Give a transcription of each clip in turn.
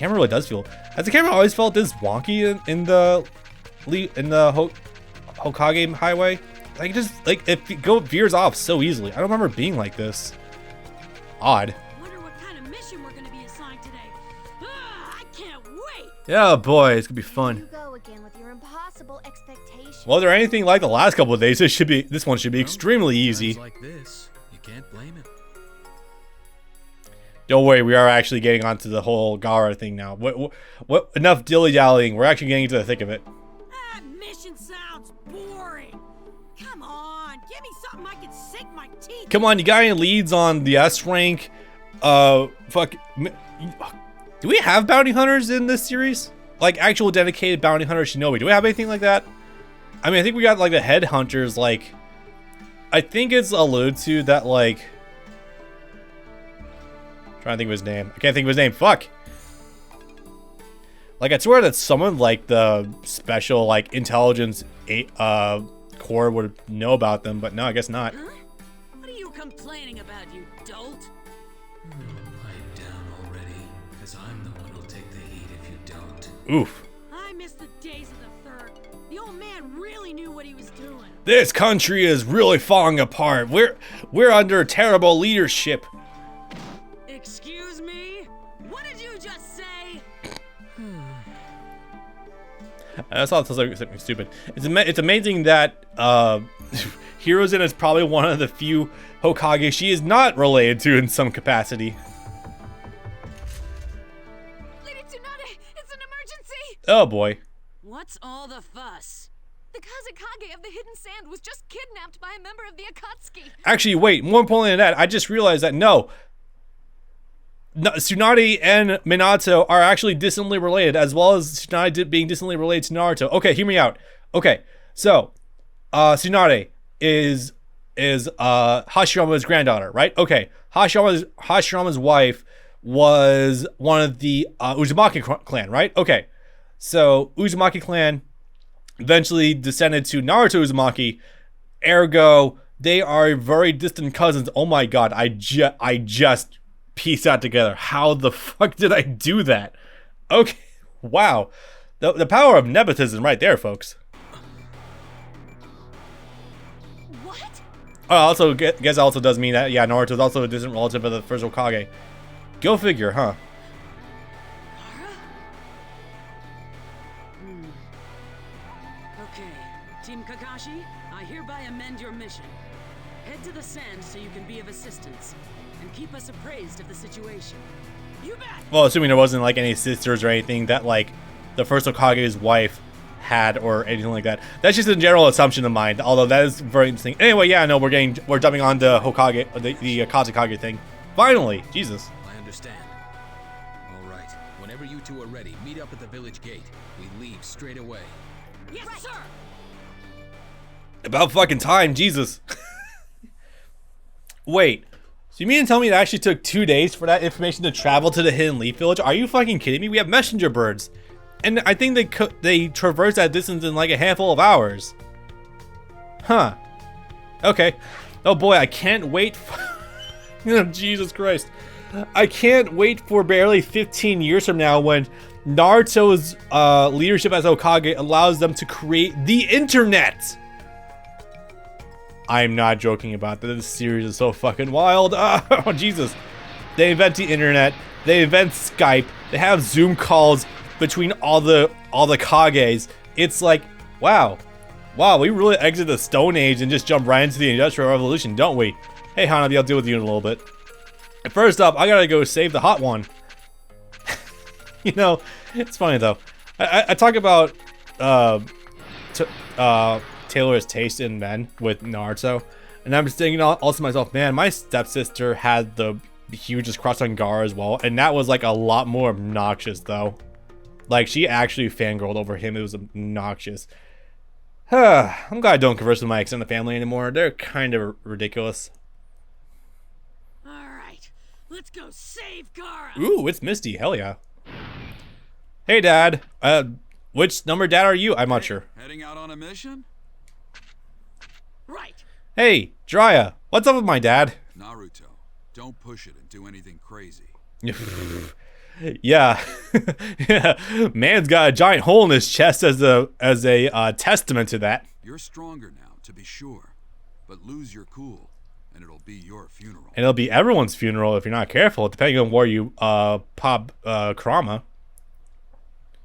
camera really does feel. Has the camera always felt this wonky in the Hokage highway? Like just like it veers off so easily. I don't remember it being like this. Odd. Wonder what kind of mission we're gonna be assigned today. I can't wait. Yeah, boy, it's gonna be fun. You go again with your impossible expectations. Well, they're anything like the last couple of days. This one should be extremely easy. Like this, you can't blame it. Don't worry, we are actually getting onto the whole Gaara thing now. What? Enough dilly-dallying. We're actually getting into the thick of it. That mission sounds boring. Come on, give me something I can sink my teeth. Come on, you got any leads on the S rank? Fuck. Do we have bounty hunters in this series? Like actual dedicated bounty hunter shinobi? Do we have anything like that? I mean, I think we got like the headhunters. Like, I think it's alluded to that like. Trying to think of his name. I can't think of his name. Fuck. Like I swear that someone like the special like intelligence corps would know about them, but no, I guess not. Huh? What are you complaining about, you dolt? Pipe down already, because I'm the one who'll take the heat if you don't. Oof. I miss the days of the third. The old man really knew what he was doing. This country is really falling apart. We're under terrible leadership. Excuse me? What did you just say? I thought it was something stupid. It's amazing that Hiruzen is probably one of the few Hokage she is not related to in some capacity. Lady Tsunade, it's an emergency! Oh boy. What's all the fuss? The Kazekage of the Hidden Sand was just kidnapped by a member of the Akatsuki. Actually, wait, more importantly than that, I just realized that no, Tsunade and Minato are actually distantly related, as well as Tsunade being distantly related to Naruto. Okay, hear me out. Okay, so Tsunade is Hashirama's granddaughter, right? Okay, Hashirama's wife was one of the Uzumaki clan, right? Okay, so Uzumaki clan eventually descended to Naruto Uzumaki, ergo they are very distant cousins. Oh my god, I just pieced that together. How the fuck did I do that? Okay, wow, the power of nepotism right there, folks. What? Oh, also guess also does mean that yeah, Naruto is also a distant relative of the first Hokage. Go figure, huh? Okay, Team Kakashi, I hereby amend your mission. Head to the sand so you can be of assistance, and keep us appraised of the situation. You bet! Well, assuming there wasn't like any sisters or anything that like the first Hokage's wife had or anything like that. That's just a general assumption of mine, although that is very interesting. Anyway, yeah, no, we're jumping on the Hokage, the Kazekage thing. Finally, Jesus. I understand. All right, whenever you two are ready, meet up at the village gate. We leave straight away. Yes, sir! About fucking time, Jesus. Wait, so you mean to tell me it actually took 2 days for that information to travel to the Hidden Leaf Village? Are you fucking kidding me? We have messenger birds. And I think they traverse that distance in like a handful of hours. Huh. Okay. Oh boy, I can't wait for Jesus Christ. I can't wait for barely 15 years from now when Naruto's leadership as Hokage allows them to create the internet. I'm not joking about that. This series is so fucking wild. Oh, Jesus. They invent the internet. They invent Skype. They have Zoom calls between all the Kages. It's like, wow, we really exit the Stone Age and just jump right into the Industrial Revolution, don't we? Hey, Hanabi, I'll deal with you in a little bit. First up, I gotta go save the hot one. You know, it's funny though. I talk about Taylor's taste in men with Naruto, and I'm just thinking also to myself, man, my stepsister had the hugest crush on Gaara as well, and that was like a lot more obnoxious though. Like, she actually fangirled over him. It was obnoxious. I'm glad I don't converse with my extended family anymore. They're kind of ridiculous. Alright, let's go save Gaara! Ooh, it's Misty. Hell yeah. Hey, Dad. Which number dad are you? I'm not sure. Heading out on a mission? Right! Hey, Jiraiya. What's up with my dad? Naruto, don't push it and do anything crazy. Yeah. Yeah. Man's got a giant hole in his chest as a testament to that. You're stronger now, to be sure, but lose your cool, and it'll be your funeral. And it'll be everyone's funeral if you're not careful, depending on where you pop Kurama.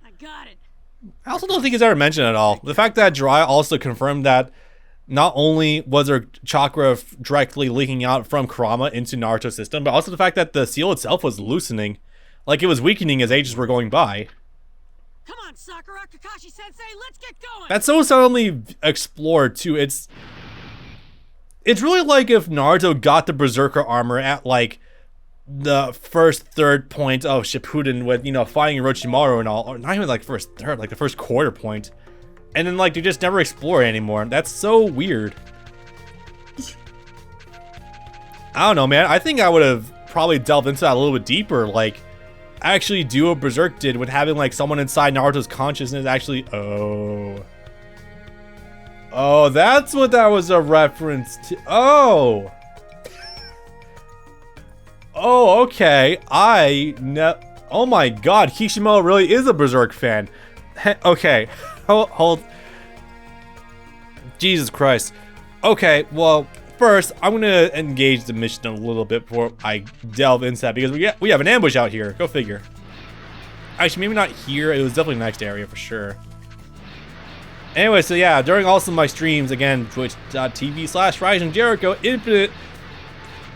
I got it. I also don't think it's ever mentioned at all. The fact that Jiraiya also confirmed that not only was there chakra directly leaking out from Kurama into Naruto's system, but also the fact that the seal itself was loosening. Like it was weakening as ages were going by. Come on, Sakura, Kakashi-sensei, let's get going! That's so suddenly explored too. It's really like if Naruto got the Berserker armor at like the first third point of Shippuden with, you know, fighting Orochimaru and all, or not even like first third, like the first quarter point. And then like they just never explore it anymore. That's so weird. I don't know, man. I think I would have probably delved into that a little bit deeper, like actually do what Berserk did with having like someone inside Naruto's consciousness actually. Oh, that's what that was a reference to. Oh, okay. Oh my God, Kishimoto really is a Berserk fan. Okay, hold. Jesus Christ. Okay, well, first I'm gonna engage the mission a little bit before I delve into that because we have an ambush out here. Go figure. Actually, maybe not here. It was definitely the next area for sure. Anyway, so yeah, during also my streams, again, twitch.tv/RisenJericho Infinite,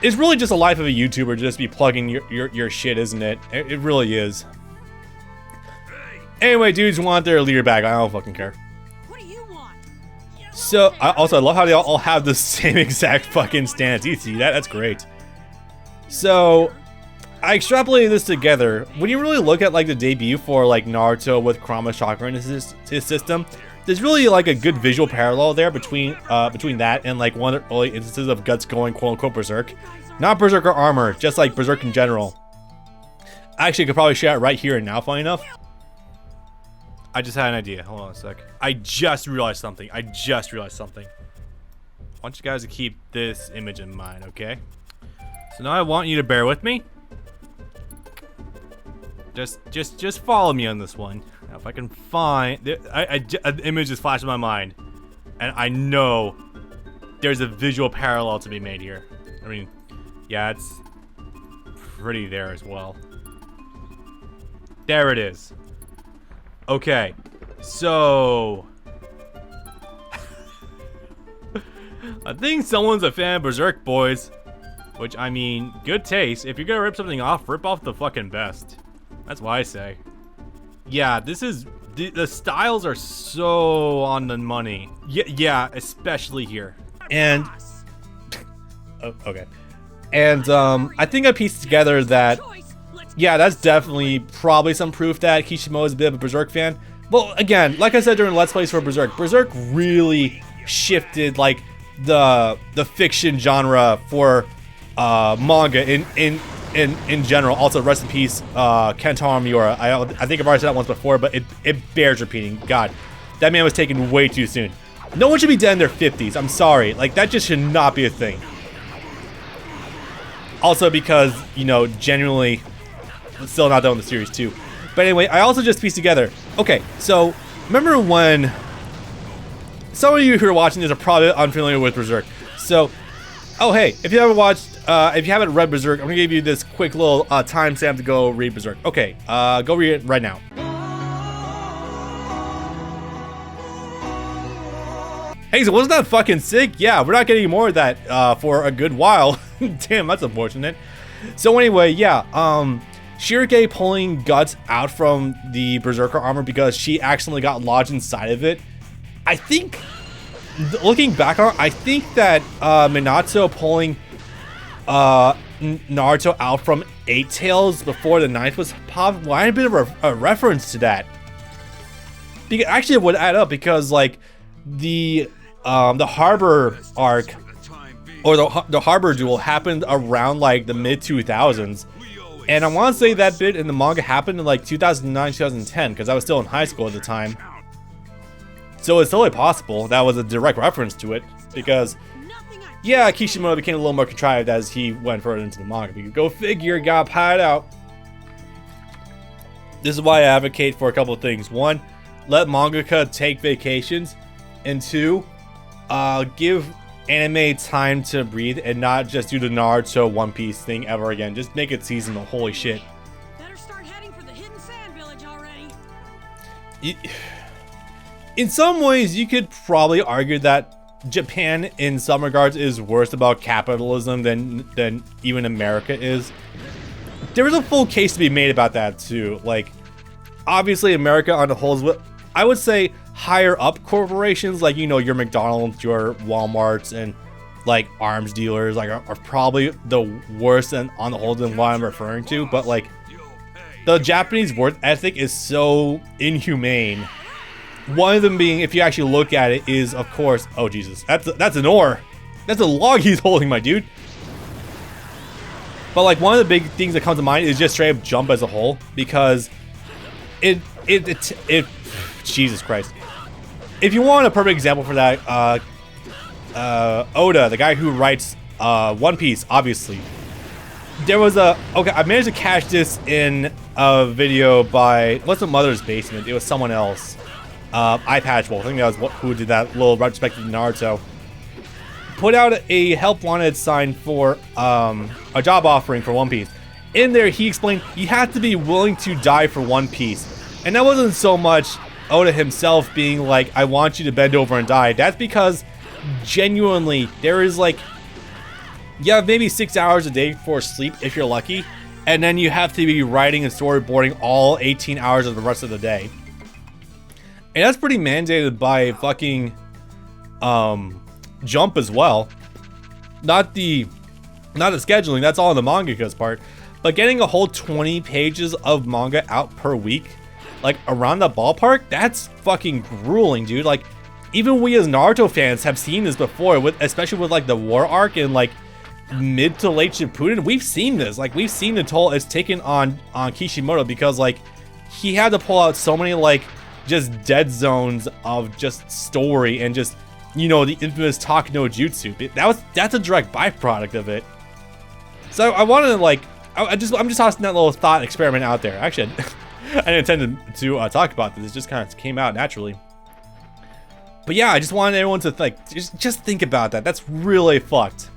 it's really just a life of a YouTuber, just be plugging your shit, isn't it? It really is. Anyway, dudes want their leader back. I don't fucking care. What do you want? So, I love how they all have the same exact fucking stance. You see that? That's great. So, I extrapolated this together. When you really look at like the debut for like Naruto with Kurama chakra in his system, there's really like a good visual parallel there between that and like one of the early instances of Guts going quote-unquote berserk. Not berserker armor, just like berserk in general. I actually could probably share it right here and now, funny enough. I just had an idea. Hold on a sec. I just realized something. I want you guys to keep this image in mind, okay? So now I want you to bear with me. Just follow me on this one. Now if I can find, an image just flashed in my mind, and I know there's a visual parallel to be made here. I mean, yeah, it's pretty there as well. There it is. Okay, so I think someone's a fan of Berserk, boys. Which, I mean, good taste. If you're gonna rip something off, rip off the fucking best. That's what I say. Yeah, this is... The styles are so on the money. Yeah, especially here. And... oh, okay. And, I think I pieced together that... yeah, that's definitely probably some proof that Kishimoto is a bit of a Berserk fan. Well, again, like I said during Let's Plays for Berserk, Berserk really shifted, like, the fiction genre for... manga in general. Also, rest in peace, Kentaro Miura. I think I've already said that once before, but it bears repeating. God, that man was taken way too soon. No one should be dead in their 50s. I'm sorry. Like, that just should not be a thing. Also because, you know, genuinely, I'm still not done with the series too. But anyway, I also just pieced together. Okay, so, remember when... some of you who are watching this are probably unfamiliar with Berserk. So, oh hey, if you haven't watched, if you haven't read Berserk, I'm gonna give you this quick little timestamp to go read Berserk. Okay, go read it right now. Hey, so wasn't that fucking sick? Yeah, we're not getting more of that for a good while. Damn, that's unfortunate. So anyway, yeah, Shirake pulling Guts out from the Berserker armor because she accidentally got lodged inside of it. I think... looking back on it, I think that Minato pulling Naruto out from 8 Tails before the 9th was popped. Why a bit of a reference to that? Because actually it would add up because like the harbor arc or the harbor duel happened around like the mid 2000s, and I want to say that bit in the manga happened in like 2009 2010 because I was still in high school at the time. So it's totally possible that was a direct reference to it, because, yeah, Kishimoto became a little more contrived as he went further into the manga. But you go figure, got pied out. This is why I advocate for a couple of things. One, let mangaka take vacations, and two, give anime time to breathe and not just do the Naruto One Piece thing ever again. Just make it seasonal. Holy shit. Better start heading for the hidden sand village already. In some ways, you could probably argue that Japan, in some regards, is worse about capitalism than even America is. There is a full case to be made about that too. Like, obviously, America on the whole is, I would say, higher up corporations, like, you know, your McDonald's, your Walmarts, and like arms dealers, like are probably the worst and on the whole than what I'm referring to. But like, the Japanese work ethic is so inhumane. One of them being, if you actually look at it, is of course, oh Jesus, that's an oar. That's a log he's holding, my dude. But like, one of the big things that comes to mind is just straight up Jump as a whole, because it Jesus Christ. If you want a perfect example for that, Oda, the guy who writes One Piece, obviously. There was I managed to catch this in a video by, it wasn't Mother's Basement, it was someone else. iPatchable, I think that was who did that little retrospective Naruto. Put out a help wanted sign for a job offering for One Piece. In there, he explained you have to be willing to die for One Piece. And that wasn't so much Oda himself being like, I want you to bend over and die. That's because genuinely, there is like, you have maybe 6 hours a day for sleep if you're lucky. And then you have to be writing and storyboarding all 18 hours of the rest of the day. And that's pretty mandated by fucking Jump as well. Not the scheduling, that's all on the mangaka's part. But getting a whole 20 pages of manga out per week, like around the ballpark, that's fucking grueling, dude. Like, even we as Naruto fans have seen this before, especially with like the war arc and like mid to late Shippuden. We've seen this. Like, we've seen the toll it's taken on Kishimoto, because like he had to pull out so many like just dead zones of just story and just, you know, the infamous talk no jutsu. That's a direct byproduct of it. So I wanted to like, I'm just tossing that little thought experiment out there. Actually, I didn't intend to talk about this. It just kind of came out naturally. But yeah, I just wanted everyone to like just think about that. That's really fucked.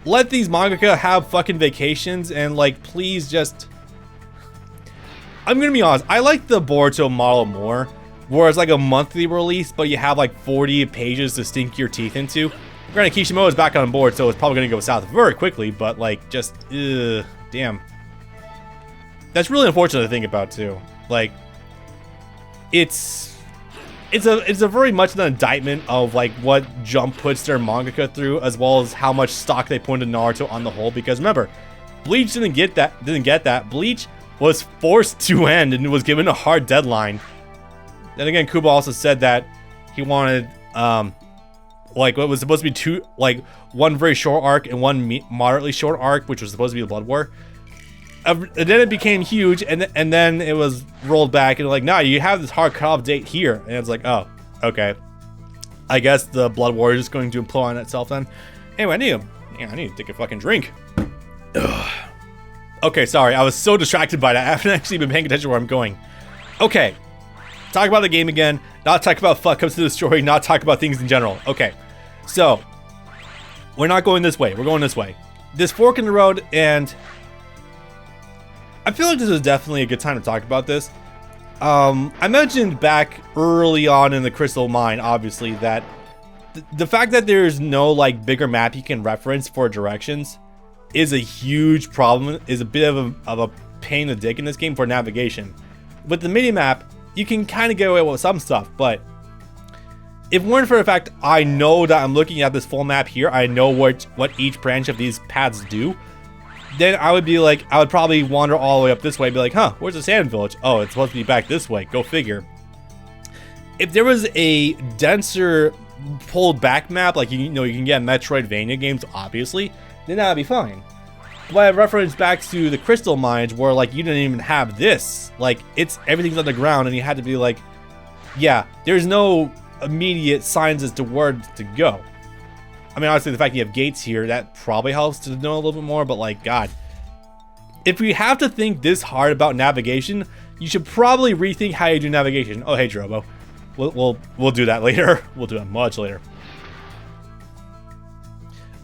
Let these mangaka have fucking vacations, and like, please just. I'm gonna be honest. I like the Boruto model more, where it's like a monthly release, but you have like 40 pages to sink your teeth into. Granted, Kishimoto is back on board, so it's probably gonna go south very quickly. But like, just damn. That's really unfortunate to think about too. Like, it's a very much an indictment of like what Jump puts their mangaka through, as well as how much stock they put into Naruto on the whole. Because remember, Bleach didn't get that. Bleach was forced to end and was given a hard deadline. Then again, Kubo also said that he wanted like what was supposed to be one very short arc and one moderately short arc, which was supposed to be the Blood War. And then it became huge, and then it was rolled back, and like, nah, you have this hard cutoff date here, and it's like, oh, okay. I guess the Blood War is just going to implode on itself then. Anyway, I need to take a fucking drink. Ugh. Okay, sorry, I was so distracted by that. I haven't actually been paying attention to where I'm going. Okay, talk about the game again. Not talk about fuck ups to the story. Not talk about things in general. Okay, so we're not going this way. We're going this way. This fork in the road, and I feel like this is definitely a good time to talk about this. I mentioned back early on in the Crystal Mine, obviously, that the fact that there's no like bigger map you can reference for directions is a huge problem, is a bit of a pain in the dick in this game for navigation. With the mini map, you can kind of get away with some stuff, but if it weren't for the fact I know that I'm looking at this full map here, I know what each branch of these paths do, then I would be like, I would probably wander all the way up this way and be like, huh, where's the sand village? Oh, it's supposed to be back this way. Go figure. If there was a denser pulled back map, like, you know, you can get Metroidvania games, obviously, then that would be fine. But I reference back to the Crystal Mines, where like you didn't even have this. Like, everything's underground, and you had to be like, yeah, there's no immediate signs as to where to go. I mean, honestly, the fact you have gates here, that probably helps to know a little bit more, but like, God. if you have to think this hard about navigation, you should probably rethink how you do navigation. Oh, hey, Drobo. We'll do that later. We'll do that much later.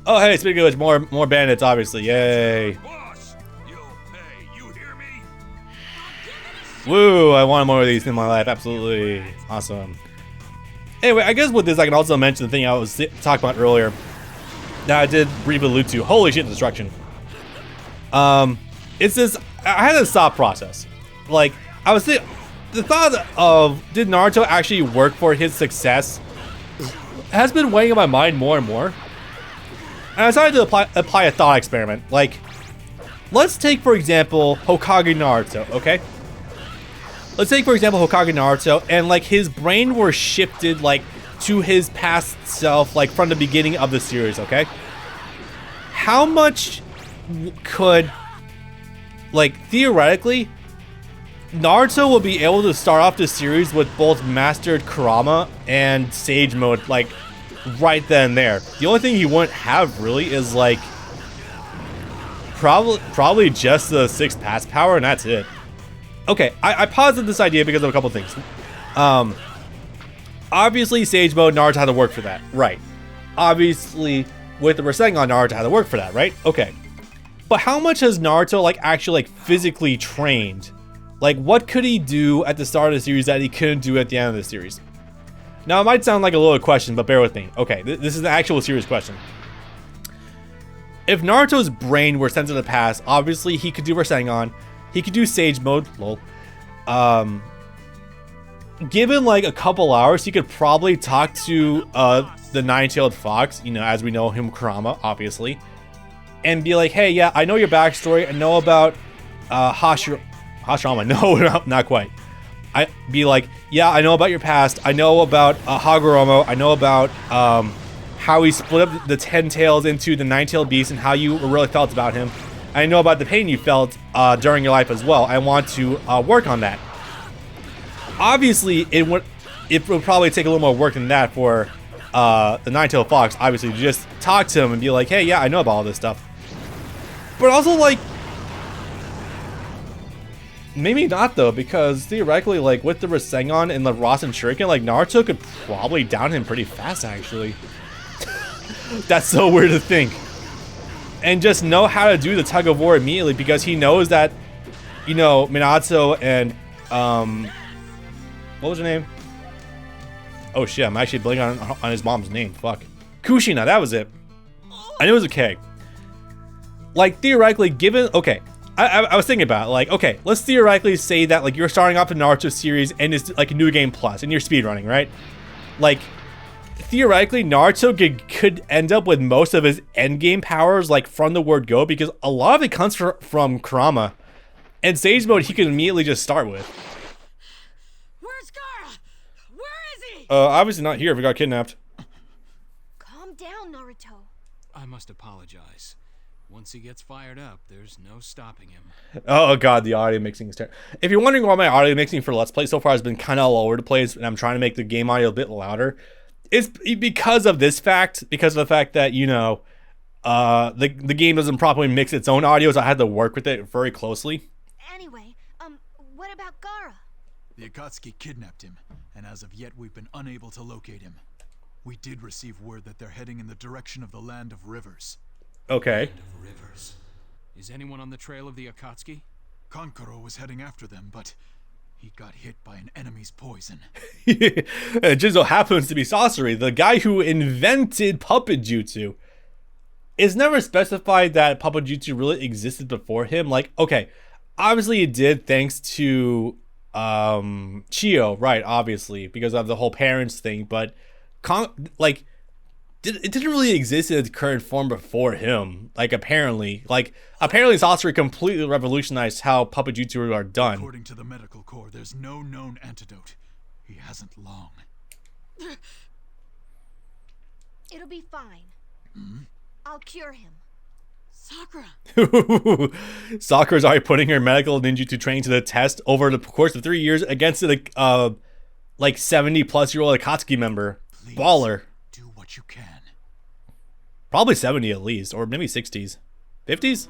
Oh, hey, speaking of which, more bandits, obviously. Yay. Boss, you'll pay. You hear me? Woo, I want more of these in my life. Absolutely. Awesome. Anyway, I guess with this, I can also mention the thing I was talking about earlier that I did briefly allude to. Holy shit, destruction. It's this, I had this thought process. Like, I was thinking, the thought of, did Naruto actually work for his success has been weighing on my mind more and more. And I decided to apply a thought experiment. Like, let's take, for example, Hokage Naruto, okay? Let's take, for example, Hokage Naruto, and, like, his brain were shifted, like, to his past self, like, from the beginning of the series, okay? How much could, like, theoretically, Naruto will be able to start off the series with both mastered Kurama and Sage Mode, like, right then and there. The only thing he wouldn't have, really, is, like, probably just the 6 pass power, and that's it. Okay, I posited this idea because of a couple things. Obviously, Sage Mode, Naruto had to work for that, right? Obviously, with the Rasengan, Naruto had to work for that, right? Okay. But how much has Naruto, like, actually, like, physically trained? Like, what could he do at the start of the series that he couldn't do at the end of the series? Now, it might sound like a loaded question, but bear with me. Okay, this is an actual serious question. If Naruto's brain were sent to the past, obviously, he could do Rasengan. He could do Sage Mode, lol. Given like a couple hours, he could probably talk to the nine-tailed fox, you know, as we know him, Kurama, obviously, and be like, hey, yeah, I know your backstory. I know about Hashirama. No, not quite. I be like, yeah, I know about your past. I know about Hagoromo. I know about how he split up the 10 tails into the 9-tailed beast and how you really felt about him. I know about the pain you felt during your life as well. I want to work on that. Obviously, it would probably take a little more work than that for the Nine-Tailed Fox, obviously, to just talk to him and be like, hey, yeah, I know about all this stuff. But also, like, maybe not, though, because theoretically, like, with the Rasengan and the Rasen Shuriken, like, Naruto could probably down him pretty fast, actually. That's so weird to think. And just know how to do the tug of war immediately because he knows that, you know, Minato and, what was her name? Oh shit, I'm actually blanking on his mom's name. Fuck. Kushina, that was it. I knew it was a K. Like, theoretically, given, okay, I was thinking about it, like, okay, let's theoretically say that, like, you're starting off the Naruto series and it's, like, a New Game Plus and you're speedrunning, right? Like, theoretically, Naruto could end up with most of his endgame powers, like, from the word go, because a lot of it comes from Kurama. And Sage Mode, he can immediately just start with. Where's Gaara? Where is he? Obviously not here if he got kidnapped. Calm down, Naruto. I must apologize. Once he gets fired up, there's no stopping him. Oh god, the audio mixing is terrible. If you're wondering why my audio mixing for Let's Play so far has been kind of all over the place, and I'm trying to make the game audio a bit louder, it's because of this fact, because of the fact that, you know, the game doesn't properly mix its own audio, so I had to work with it very closely. Anyway, what about Gaara? The Akatsuki kidnapped him, and as of yet we've been unable to locate him. We did receive word that they're heading in the direction of the Land of Rivers. Okay. Land of Rivers. Is anyone on the trail of the Akatsuki? Kankuro was heading after them, but he got hit by an enemy's poison. It just so happens to be Sasori, the guy who invented puppet jutsu. It's never specified that puppet jutsu really existed before him. Like, okay, obviously it did thanks to Chio, right, obviously, because of the whole parents thing, but it didn't really exist in its current form before him. Apparently Sasori completely revolutionized how puppet jutsu are done. According to the medical corps, there's no known antidote. He hasn't long. It'll be fine. I'll cure him. Sakura. Sakura's already putting her medical ninjutsu training to the test over the course of 3 years against a 70-plus-year-old Akatsuki member. Please, Baller. do what you can. Probably 70 at least, or maybe 60s. 50s?